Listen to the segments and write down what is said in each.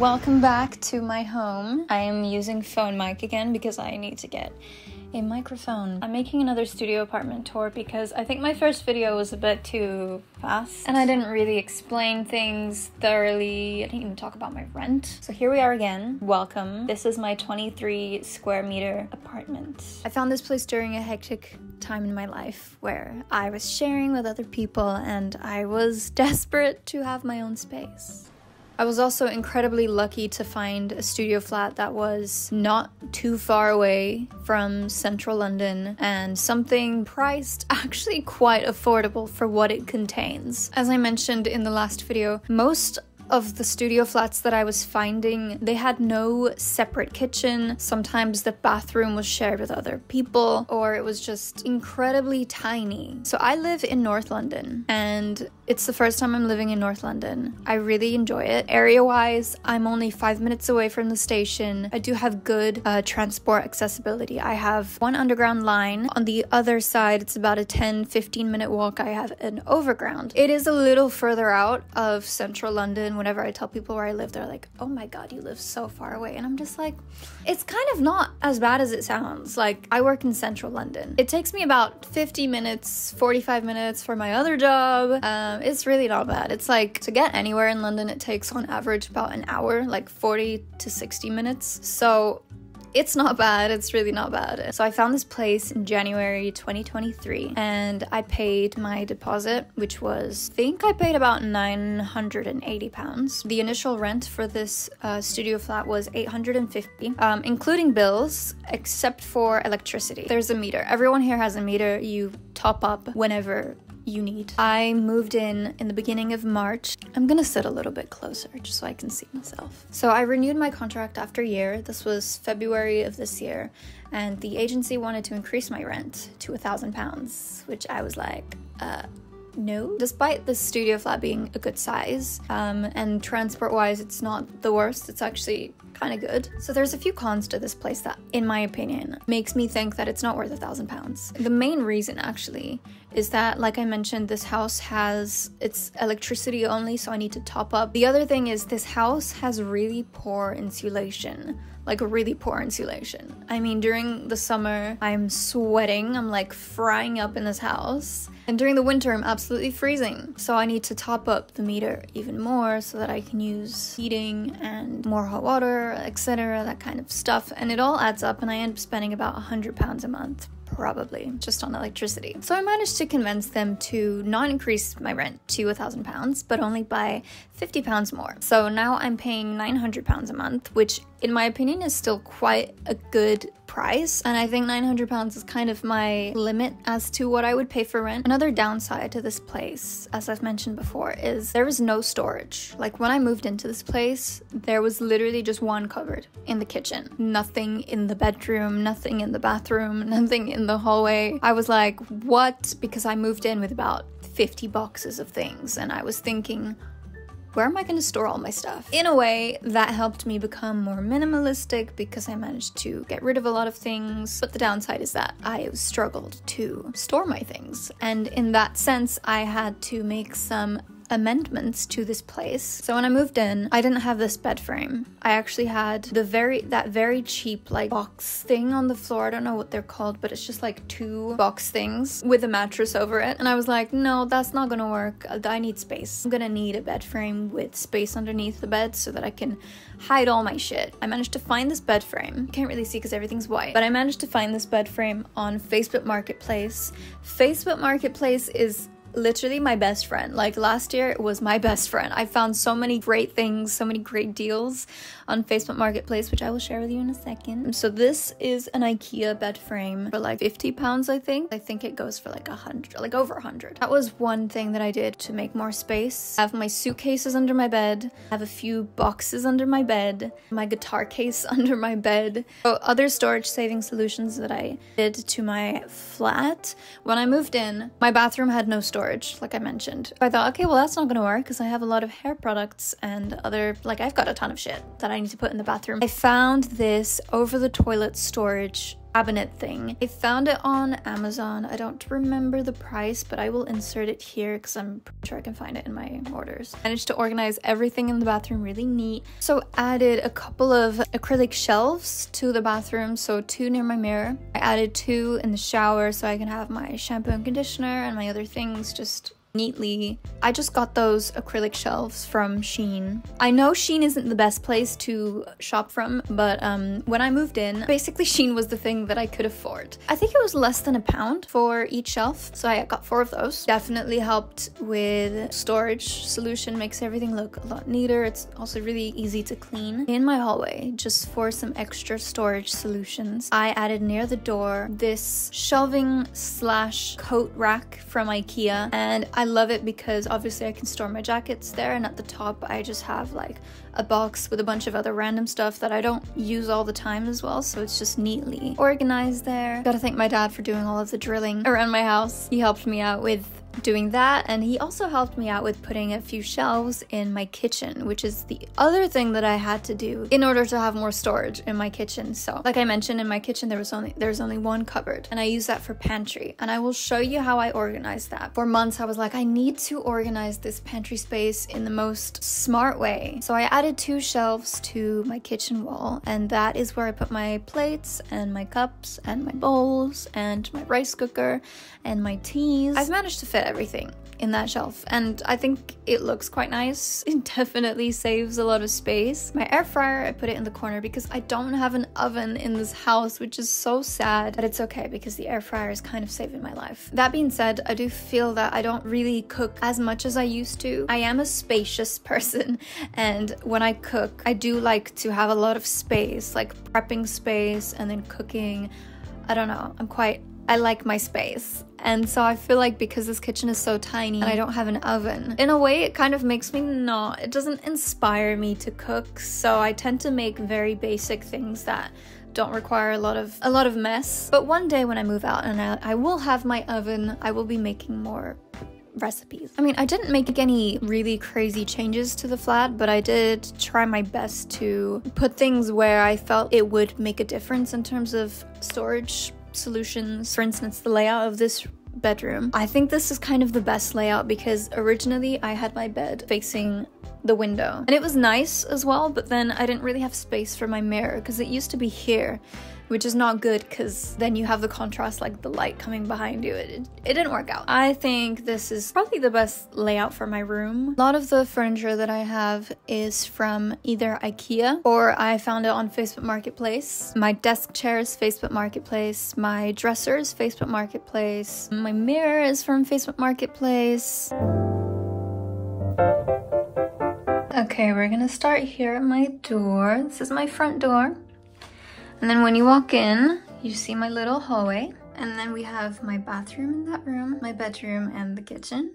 Welcome back to my home. I am using phone mic again because I need to get a microphone. I'm making another studio apartment tour because I think my first video was a bit too fast and I didn't really explain things thoroughly. I didn't even talk about my rent. So here we are again. Welcome. This is my 23 square meter apartment. I found this place during a hectic time in my life where I was sharing with other people and I was desperate to have my own space. I was also incredibly lucky to find a studio flat that was not too far away from central London and something priced actually quite affordable for what it contains. As I mentioned in the last video, most of the studio flats that I was finding, they had no separate kitchen. Sometimes the bathroom was shared with other people, or it was just incredibly tiny. So I live in North London and it's the first time I'm living in North London. I really enjoy it. Area-wise, I'm only 5 minutes away from the station. I do have good transport accessibility. I have one underground line. On the other side, it's about a 10-15 minute walk. I have an overground. It is a little further out of central London. Whenever I tell people where I live, they're like, oh my god, you live so far away. And I'm just like, it's kind of not as bad as it sounds. Like, I work in central London. It takes me about 50 minutes, 45 minutes for my other job. It's really not bad. It's like, to get anywhere in London, it takes on average about an hour, like 40 to 60 minutes. So it's not bad. It's really not bad. So I found this place in January 2023 and I paid my deposit, which was, I think I paid about £980. The initial rent for this studio flat was £850, including bills, except for electricity. There's a meter. Everyone here has a meter. You top up whenever you need. I moved in the beginning of March. I'm gonna sit a little bit closer just so I can see myself. So I renewed my contract after a year. This was February of this year, and the agency wanted to increase my rent to £1,000, which I was like, no. Despite this studio flat being a good size, and transport-wise, it's not the worst. It's actually kind of good. So there's a few cons to this place that, in my opinion, makes me think that it's not worth £1,000. The main reason, actually, is that, like I mentioned, this house it's electricity only, so I need to top up. The other thing is this house has really poor insulation. Like, really poor insulation. I mean, during the summer, I'm sweating. I'm like frying up in this house. And during the winter, I'm absolutely freezing. So I need to top up the meter even more so that I can use heating and more hot water, etc., that kind of stuff. And it all adds up and I end up spending about £100 a month. Probably, just on electricity. So I managed to convince them to not increase my rent to £1,000, but only by £50 more. So now I'm paying £900 a month, which in my opinion is still quite a good price. And I think £900 is kind of my limit as to what I would pay for rent. Another downside to this place, as I've mentioned before, is there is no storage. Like, when I moved into this place, there was literally just one cupboard in the kitchen. Nothing in the bedroom, nothing in the bathroom, nothing in the hallway. I was like, what? Because I moved in with about 50 boxes of things and I was thinking, where am I going to store all my stuff? In a way, that helped me become more minimalistic because I managed to get rid of a lot of things. But the downside is that I struggled to store my things. And in that sense, I had to make some amendments to this place. So when I moved in, I didn't have this bed frame. I actually had that very cheap like box thing on the floor. I don't know what they're called, but it's just like two box things with a mattress over it. And I was like, no, that's not gonna work. I need space. I'm gonna need a bed frame with space underneath the bed so that I can hide all my shit. I managed to find this bed frame. You can't really see because everything's white, but I managed to find this bed frame on Facebook Marketplace. Facebook Marketplace is literally my best friend. Like, last year it was my best friend. I found so many great things, so many great deals on Facebook Marketplace, which I will share with you in a second. So this is an IKEA bed frame for like £50, I think. I think it goes for like 100, like over 100. That was one thing that I did to make more space. I have my suitcases under my bed. I have a few boxes under my bed. My guitar case under my bed. So other storage saving solutions that I did to my flat. When I moved in, my bathroom had no storage, like I mentioned. I thought, okay, well, that's not gonna work because I have a lot of hair products and other, like, I've got a ton of shit that I need to put in the bathroom. I found this over the toilet storage cabinet thing. I found it on Amazon. I don't remember the price, but I will insert it here because I'm pretty sure I can find it in my orders. Managed to organize everything in the bathroom really neat. So added a couple of acrylic shelves to the bathroom, so 2 near my mirror. I added 2 in the shower so I can have my shampoo and conditioner and my other things just neatly. I just got those acrylic shelves from Shein. I know Shein isn't the best place to shop from, but when I moved in, basically Shein was the thing that I could afford. I think it was less than £1 for each shelf, so I got 4 of those. Definitely helped with storage solution, makes everything look a lot neater. It's also really easy to clean. In my hallway, just for some extra storage solutions, I added near the door this shelving / coat rack from IKEA, and I love it because obviously I can store my jackets there, and at the top I just have like a box with a bunch of other random stuff that I don't use all the time as well, so it's just neatly organized there. Gotta thank my dad for doing all of the drilling around my house. He helped me out with doing that, and he also helped me out with putting a few shelves in my kitchen, which is the other thing that I had to do in order to have more storage in my kitchen. So like I mentioned, in my kitchen there's only 1 cupboard, and I use that for pantry, and I will show you how I organize that. For months I was like, I need to organize this pantry space in the most smart way. So I added 2 shelves to my kitchen wall, and that is where I put my plates and my cups and my bowls and my rice cooker and my teas. I've managed to fit everything in that shelf, and I think it looks quite nice. It definitely saves a lot of space. My air fryer, I put it in the corner because I don't have an oven in this house, which is so sad, but it's okay because the air fryer is kind of saving my life. That being said, I do feel that I don't really cook as much as I used to. I am a spacious person, and when I cook, I do like to have a lot of space, like prepping space and then cooking. I don't know, I like my space. And so I feel like because this kitchen is so tiny and I don't have an oven, in a way it kind of makes me it doesn't inspire me to cook. So I tend to make very basic things that don't require a lot of mess. But one day when I move out and I will have my oven, I will be making more recipes. I mean, I didn't make any really crazy changes to the flat, but I did try my best to put things where I felt it would make a difference in terms of storage solutions. For instance, the layout of this bedroom. I think this is kind of the best layout because originally I had my bed facing the window, and it was nice as well, but then I didn't really have space for my mirror because it used to be here, which is not good because then you have the contrast, like the light coming behind you. It didn't work out. I think this is probably the best layout for my room. A lot of the furniture that I have is from either IKEA or I found it on Facebook Marketplace. My desk chair is Facebook Marketplace. My dresser is Facebook Marketplace. My mirror is from Facebook Marketplace. Okay, we're gonna start here at my door. This is my front door. And then when you walk in, you see my little hallway. And then we have my bathroom in that room, my bedroom, and the kitchen.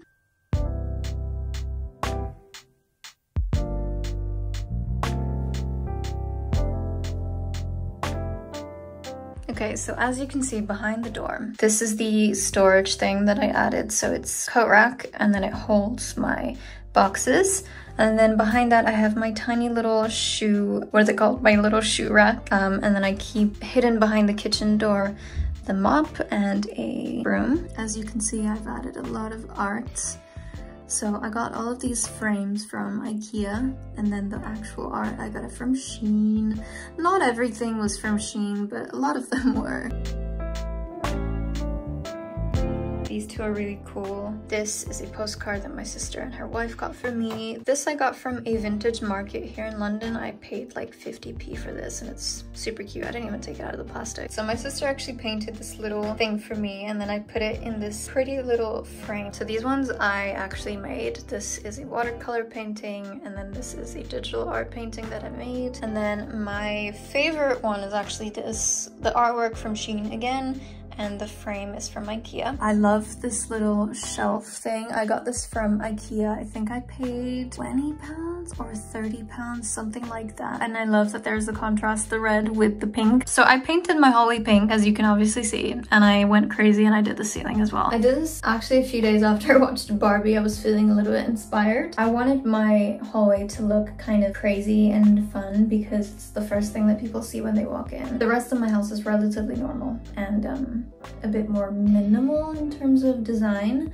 Okay, so as you can see behind the door, this is the storage thing that I added. So it's coat rack, and then it holds my boxes. And then behind that I have my tiny little what is it called? My little shoe rack. And then I keep hidden behind the kitchen door the mop and a broom. As you can see, I've added a lot of art. So I got all of these frames from IKEA, and then the actual art I got it from Shein. Not everything was from Shein, but a lot of them were. These two are really cool. This is a postcard that my sister and her wife got for me. This I got from a vintage market here in London. I paid like 50p for this, and it's super cute. I didn't even take it out of the plastic. So my sister actually painted this little thing for me, and then I put it in this pretty little frame. So these ones I actually made. This is a watercolor painting, and then this is a digital art painting that I made. And then my favorite one is actually this, the artwork from Shein again. and the frame is from IKEA. I love this little shelf thing. I got this from IKEA. I think I paid 20 pounds or 30 pounds, something like that. And I love that there's the contrast, the red with the pink. So I painted my hallway pink, as you can obviously see, and I went crazy and I did the ceiling as well. I did this actually a few days after I watched Barbie. I was feeling a little bit inspired. I wanted my hallway to look kind of crazy and fun because it's the first thing that people see when they walk in. The rest of my house is relatively normal and a bit more minimal in terms of design,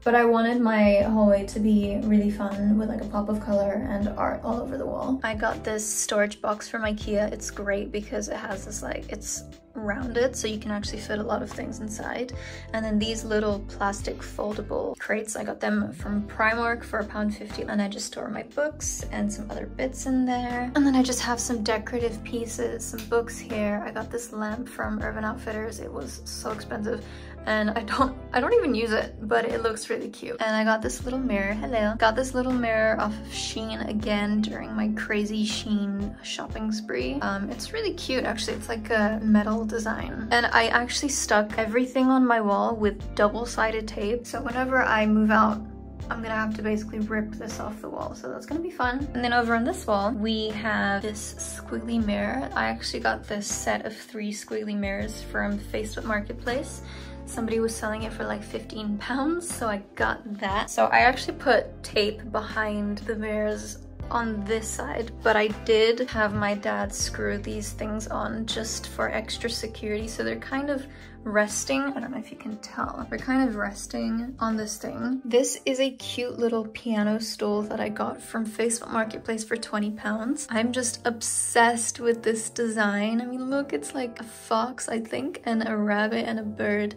but I wanted my hallway to be really fun with like a pop of color and art all over the wall. I got this storage box from IKEA. It's great because it has this like, it's rounded so you can actually fit a lot of things inside. And then these little plastic foldable crates, I got them from Primark for £1.50, and I just store my books and some other bits in there. And then I just have some decorative pieces, some books here. I got this lamp from Urban Outfitters. It was so expensive and I don't even use it, but it looks really cute. And I got this little mirror. Hello. Got this little mirror off of Shein again during my crazy Shein shopping spree. It's really cute actually. It's like a metal design, and I actually stuck everything on my wall with double-sided tape, so whenever I move out I'm gonna have to basically rip this off the wall, so that's gonna be fun. And then over on this wall we have this squiggly mirror. I actually got this set of 3 squiggly mirrors from Facebook Marketplace. Somebody was selling it for like 15 pounds, so I got that. So I actually put tape behind the mirrors on this side, but I did have my dad screw these things on just for extra security, so they're kind of resting. I don't know if you can tell. They're kind of resting on this thing. This is a cute little piano stool that I got from Facebook Marketplace for 20 pounds. I'm just obsessed with this design. I mean, look, it's like a fox, I think, and a rabbit and a bird.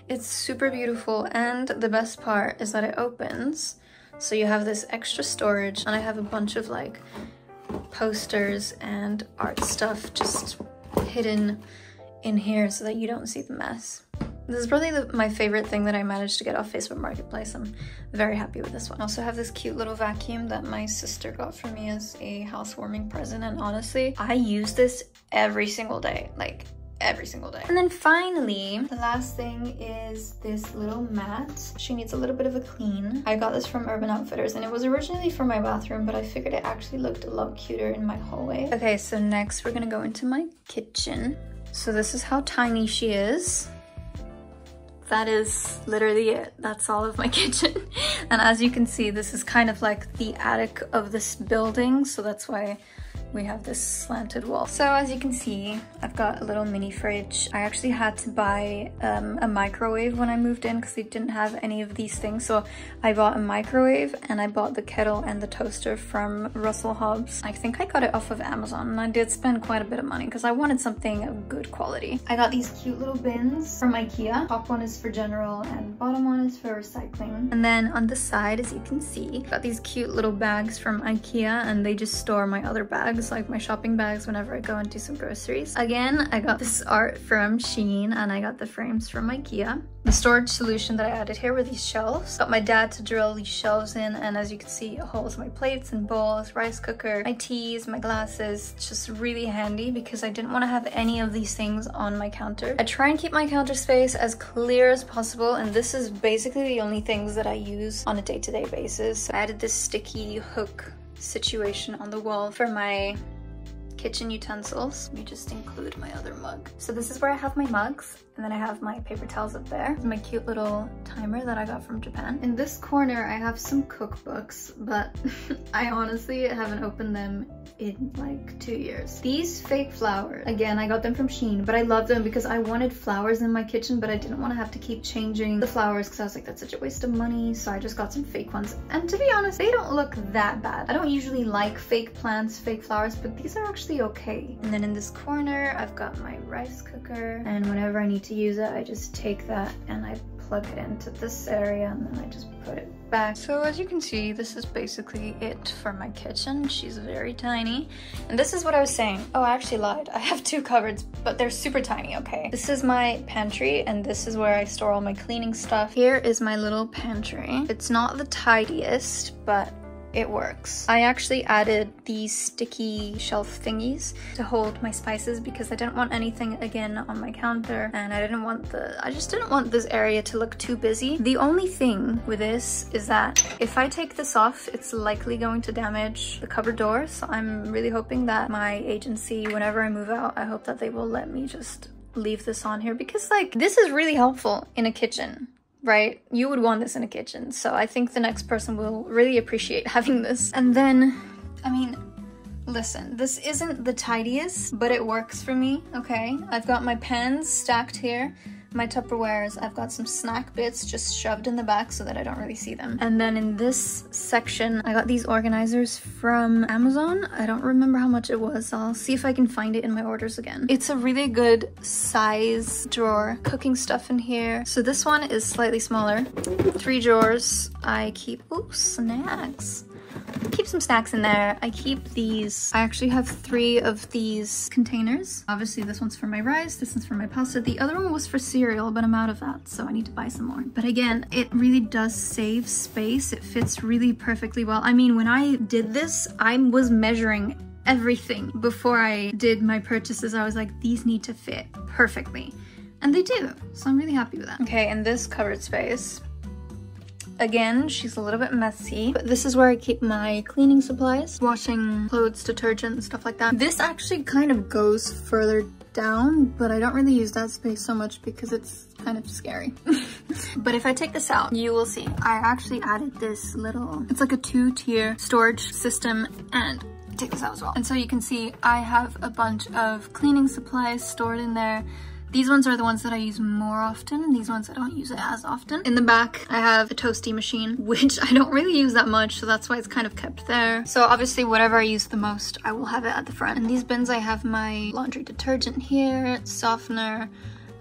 It's super beautiful, and the best part is that it opens. So you have this extra storage, and I have a bunch of like posters and art stuff just hidden in here so that you don't see the mess. This is probably my favorite thing that I managed to get off Facebook Marketplace. I'm very happy with this one. I also have this cute little vacuum that my sister got for me as a housewarming present, and honestly, I use this every single day, like every single day. And then finally, the last thing is this little mat. She needs a little bit of a clean. I got this from Urban Outfitters, and it was originally for my bathroom, but I figured it actually looked a lot cuter in my hallway. Okay, so next we're gonna go into my kitchen. So this is how tiny she is. That is literally it. That's all of my kitchen. And as you can see, this is kind of like the attic of this building, so that's why we have this slanted wall. So as you can see, I've got a little mini fridge. I actually had to buy a microwave when I moved in because they didn't have any of these things. So I bought a microwave, and I bought the kettle and the toaster from Russell Hobbs. I think I got it off of Amazon, and I did spend quite a bit of money because I wanted something of good quality. I got these cute little bins from IKEA. Top one is for general and bottom one is for recycling. And then on the side, as you can see, got these cute little bags from IKEA, and they just store my other bags, like my shopping bags, whenever I go and do some groceries. Again, I got this art from Shein, and I got the frames from IKEA. The storage solution that I added here were these shelves. Got my dad to drill these shelves in, and as you can see, it holds my plates and bowls, rice cooker, my teas, my glasses. It's just really handy because I didn't want to have any of these things on my counter. I try and keep my counter space as clear as possible, and this is basically the only things that I use on a day-to-day basis. I added this sticky hook situation on the wall for my kitchen utensils. Let me just include my other mug. So this is where I have my mugs, and then I have my paper towels up there. This is my cute little timer that I got from Japan. In this corner, I have some cookbooks, but I honestly haven't opened them in like 2 years. These fake flowers, again, I got them from Shein, but I love them because I wanted flowers in my kitchen, but I didn't want to have to keep changing the flowers because I was like, that's such a waste of money. So I just got some fake ones. And to be honest, they don't look that bad. I don't usually like fake plants, fake flowers, but these are actually okay. And then in this corner, I've got my rice cooker, and whenever I need to use it, I just take that and I plug it into this area, and then I just put it back. So as you can see, this is basically it for my kitchen. She's very tiny. And this is what I was saying. Oh, I actually lied. I have 2 cupboards, but they're super tiny, okay? This is my pantry, and this is where I store all my cleaning stuff. Here is my little pantry. It's not the tidiest, but it works. I actually added these sticky shelf thingies to hold my spices because I didn't want anything again on my counter, and I just didn't want this area to look too busy. The only thing with this is that if I take this off, it's likely going to damage the cupboard door. So I'm really hoping that my agency, whenever I move out, I hope that they will let me just leave this on here, because like this is really helpful in a kitchen. Right? You would want this in a kitchen. So I think the next person will really appreciate having this. And then, I mean, listen, this isn't the tidiest, but it works for me, okay? I've got my pens stacked here. My Tupperwares, I've got some snack bits just shoved in the back so that I don't really see them. And then in this section, I got these organizers from Amazon. I don't remember how much it was. I'll see if I can find it in my orders again. It's a really good size drawer. Cooking stuff in here. So this one is slightly smaller. 3 drawers. I keep, ooh, snacks. Keep some snacks in there. I keep these. I actually have 3 of these containers. Obviously this one's for my rice, this one's for my pasta. The other one was for cereal, but I'm out of that, so I need to buy some more. But again, it really does save space. It fits really perfectly well. I mean, when I did this, I was measuring everything before I did my purchases. I was like, these need to fit perfectly. And they do, so I'm really happy with that. Okay, and this cupboard space. Again, she's a little bit messy, but this is where I keep my cleaning supplies, washing clothes, detergent, and stuff like that. This actually kind of goes further down, but I don't really use that space so much because it's kind of scary. But if I take this out, you will see. I actually added this little, it's like a 2-tier storage system, and take this out as well. And so you can see I have a bunch of cleaning supplies stored in there. These ones are the ones that I use more often, and these ones I don't use it as often. In the back, I have a toasty machine, which I don't really use that much, so that's why it's kind of kept there. So obviously, whatever I use the most, I will have it at the front. In these bins, I have my laundry detergent here, softener.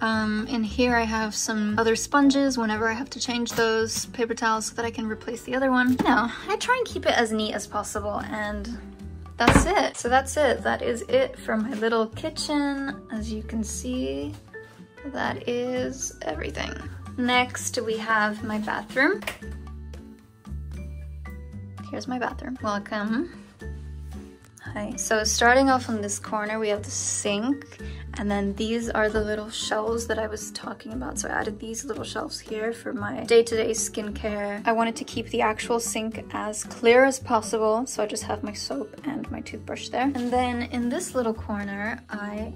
In here, I have some other sponges whenever I have to change those, paper towels so that I can replace the other one. You know, I try and keep it as neat as possible, and that's it. So that's it. That is it for my little kitchen. As you can see, that is everything. Next, we have my bathroom. Here's my bathroom. Welcome. Hi. So starting off on this corner, we have the sink, and then these are the little shelves that I was talking about. So I added these little shelves here for my day-to-day skincare. I wanted to keep the actual sink as clear as possible, so I just have my soap and my toothbrush there. And then in this little corner, I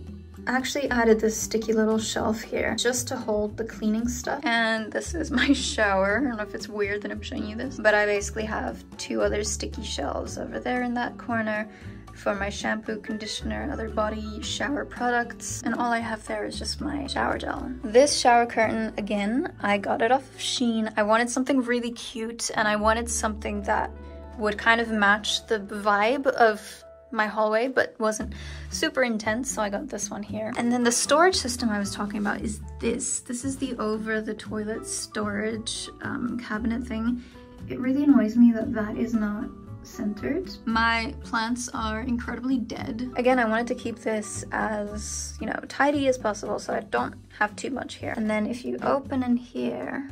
actually added this sticky little shelf here just to hold the cleaning stuff. And this is my shower. I don't know if it's weird that I'm showing you this, but I basically have 2 other sticky shelves over there in that corner for my shampoo, conditioner, and other body shower products. And all I have there is just my shower gel. This shower curtain, again, I got it off of Shein. I wanted something really cute, and I wanted something that would kind of match the vibe of my hallway but wasn't super intense, so I got this one here. And then the storage system I was talking about is this. This is the over the toilet storage cabinet thing. It really annoys me that that is not centered. My plants are incredibly dead. Again, I wanted to keep this as, you know, tidy as possible so I don't have too much here. And then if you open in here,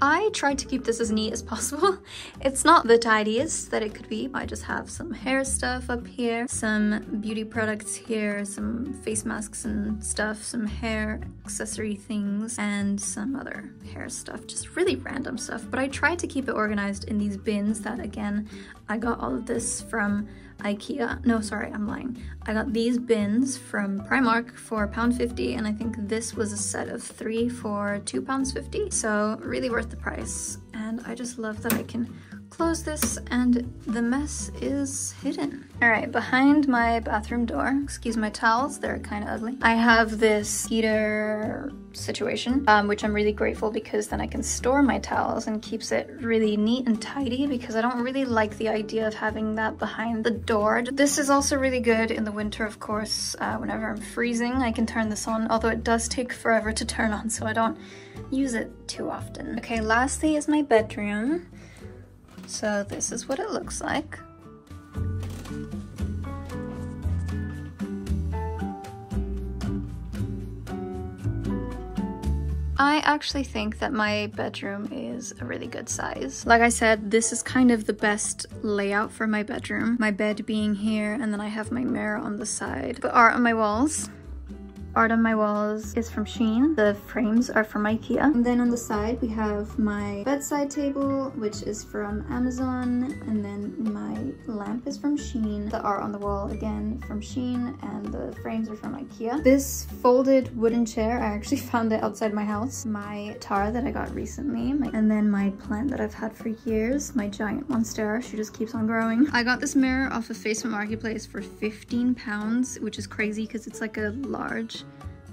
I tried to keep this as neat as possible. It's not the tidiest that it could be. I just have some hair stuff up here, some beauty products here, some face masks and stuff, some hair accessory things, and some other hair stuff, just really random stuff. But I tried to keep it organized in these bins that, again, I got all of this from IKEA. No, sorry, I'm lying. I got these bins from Primark for £1.50, and I think this was a set of 3 for £2.50. So really worth the price. And I just love that I can close this and the mess is hidden. All right, behind my bathroom door, excuse my towels, they're kind of ugly. I have this heater situation, which I'm really grateful because then I can store my towels and keeps it really neat and tidy, because I don't really like the idea of having that behind the door. This is also really good in the winter, of course. Whenever I'm freezing, I can turn this on, although it does take forever to turn on, so I don't use it too often. Okay, lastly is my bedroom. So this is what it looks like. I actually think that my bedroom is a really good size. Like I said, this is kind of the best layout for my bedroom. My bed being here, and then I have my mirror on the side. The art on my walls. Art on my walls is from Shein. The frames are from IKEA. And then on the side we have my bedside table, which is from Amazon, and then my lamp is from Shein. The art on the wall again from Shein, and the frames are from IKEA. This folded wooden chair, I actually found it outside my house. My Tara that I got recently, and then my plant that I've had for years, my giant monstera. She just keeps on growing. I got this mirror off of Facebook Marketplace for £15, which is crazy because it's like a large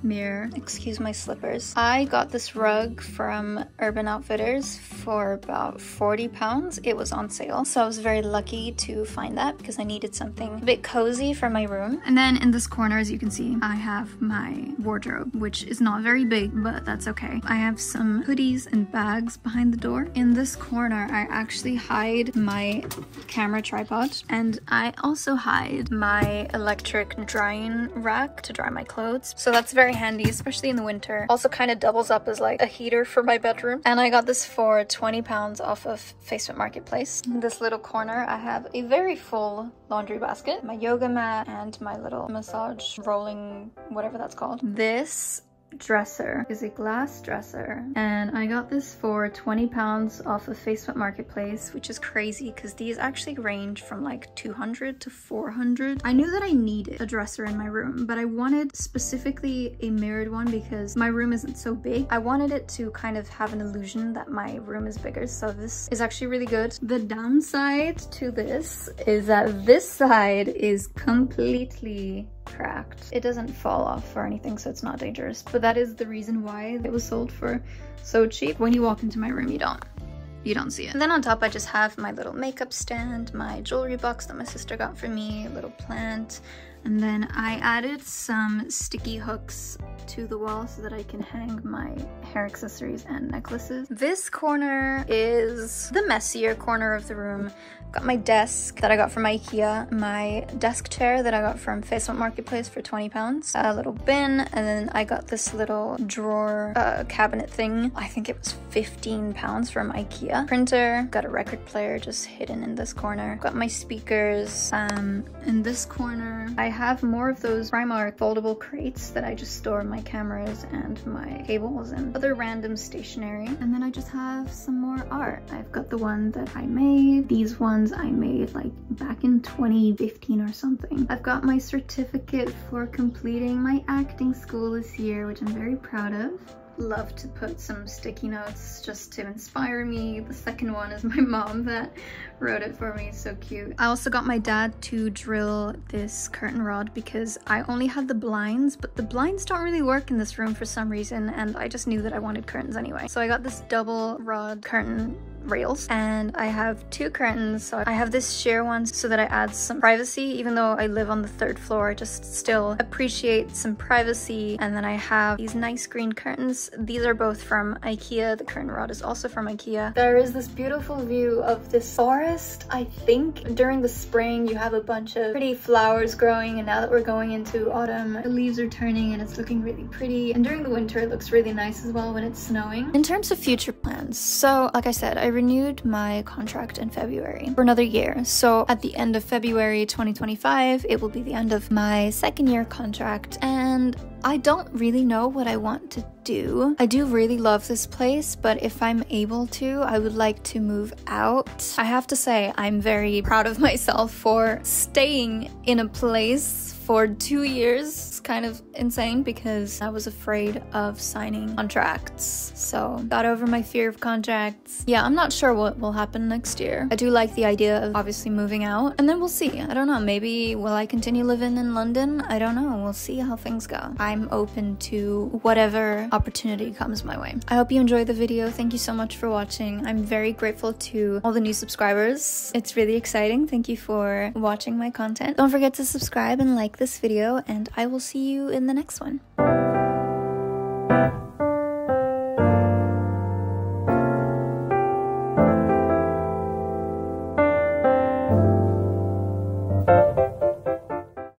mirror. Excuse my slippers. I got this rug from Urban Outfitters for about £40. It was on sale, so I was very lucky to find that because I needed something a bit cozy for my room. And then in this corner, as you can see, I have my wardrobe, which is not very big, but that's okay. I have some hoodies and bags behind the door. In this corner, I actually hide my camera tripod, and I also hide my electric drying rack to dry my clothes. So that's very handy, especially in the winter. Also kind of doubles up as like a heater for my bedroom. And I got this for £20 off of Facebook Marketplace. In this little corner, I have a very full laundry basket, my yoga mat, and my little massage rolling, whatever that's called. This dresser is a glass dresser, and I got this for £20 off of Facebook Marketplace, which is crazy because these actually range from like 200 to 400. I knew that I needed a dresser in my room, but I wanted specifically a mirrored one because my room isn't so big. I wanted it to kind of have an illusion that my room is bigger, so this is actually really good. The downside to this is that this side is completely cracked. It doesn't fall off or anything, so it's not dangerous, but that is the reason why it was sold for so cheap. When you walk into my room, you don't see it. And then on top, I just have my little makeup stand, my jewelry box that my sister got for me, a little plant, and then I added some sticky hooks to the wall so that I can hang my hair accessories and necklaces. This corner is the messier corner of the room. Got my desk that I got from IKEA, my desk chair that I got from Facebook Marketplace for £20, a little bin, and then I got this little drawer cabinet thing. I think it was £15 from IKEA. Printer, got a record player just hidden in this corner. Got my speakers. In this corner, I have more of those Primark foldable crates that I just store my cameras and my cables and other random stationery. And then I just have some more art. I've got the one that I made. These ones I made like back in 2015 or something. I've got my certificate for completing my acting school this year, which I'm very proud of. Love to put some sticky notes just to inspire me. The second one is my mom that wrote it for me, so cute. I also got my dad to drill this curtain rod because I only had the blinds, but the blinds don't really work in this room for some reason, and I just knew that I wanted curtains anyway. So I got this double rod curtain rails, and I have two curtains. So I have this sheer one so that I add some privacy. Even though I live on the 3rd floor, I just still appreciate some privacy. And then I have these nice green curtains. These are both from IKEA. The curtain rod is also from IKEA. There is this beautiful view of this forest. I think during the spring you have a bunch of pretty flowers growing, and now that we're going into autumn, the leaves are turning and it's looking really pretty. And during the winter it looks really nice as well when it's snowing. In terms of future plans, so like I said, I renewed my contract in February for another year. So at the end of February 2025, it will be the end of my 2nd year contract, and I don't really know what I want to do. I do really love this place, but if I'm able to, I would like to move out. I have to say, I'm very proud of myself for staying in a place for 2 years. It's kind of insane because I was afraid of signing contracts. So got over my fear of contracts. Yeah, I'm not sure what will happen next year. I do like the idea of obviously moving out, and then we'll see. I don't know, maybe will I continue living in London? I don't know, we'll see how things go. I'm open to whatever opportunity comes my way. I hope you enjoyed the video. Thank you so much for watching. I'm very grateful to all the new subscribers. It's really exciting. Thank you for watching my content. Don't forget to subscribe and like this video, and I will see you in the next one.